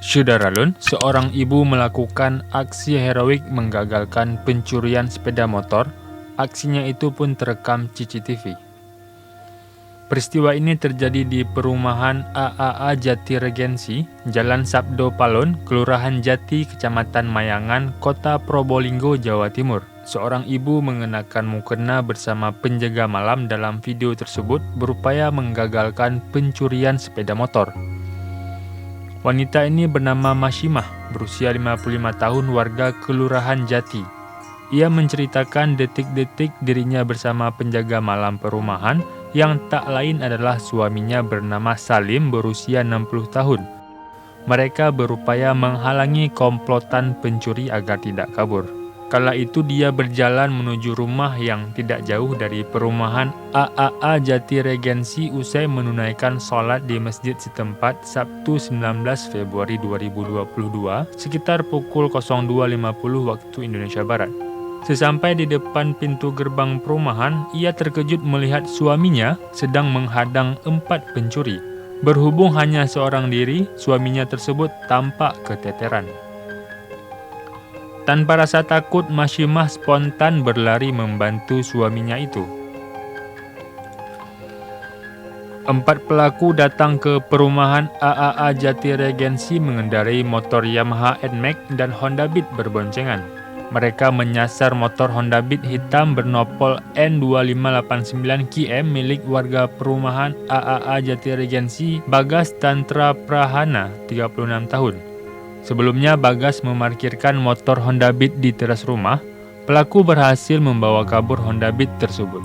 Syederalun, seorang ibu melakukan aksi heroik menggagalkan pencurian sepeda motor. Aksinya itu pun terekam CCTV. Peristiwa ini terjadi di perumahan AAA Jati Regensi, Jalan Sabdo Palon, Kelurahan Jati, Kecamatan Mayangan, Kota Probolinggo, Jawa Timur. Seorang ibu mengenakan mukena bersama penjaga malam dalam video tersebut berupaya menggagalkan pencurian sepeda motor. Wanita ini bernama Masyimah, berusia 55 tahun, warga Kelurahan Jati. Ia menceritakan detik-detik dirinya bersama penjaga malam perumahan yang tak lain adalah suaminya bernama Salim, berusia 60 tahun. Mereka berupaya menghalangi komplotan pencuri agar tidak kabur. Kala itu dia berjalan menuju rumah yang tidak jauh dari perumahan AAA Jati Regensi usai menunaikan sholat di masjid setempat Sabtu 19 Februari 2022 sekitar pukul 02.50 waktu Indonesia Barat. Sesampai di depan pintu gerbang perumahan, ia terkejut melihat suaminya sedang menghadang 4 pencuri. Berhubung hanya seorang diri, suaminya tersebut tampak keteteran. Tanpa rasa takut, Masyimah spontan berlari membantu suaminya itu. 4 pelaku datang ke perumahan AAA Jati Regensi mengendarai motor Yamaha NMAX dan Honda Beat berboncengan. Mereka menyasar motor Honda Beat hitam bernopol N2589QM milik warga perumahan AAA Jati Regensi, Bagas Tantra Prahana, 36 tahun. Sebelumnya Bagas memarkirkan motor Honda Beat di teras rumah. Pelaku berhasil membawa kabur Honda Beat tersebut.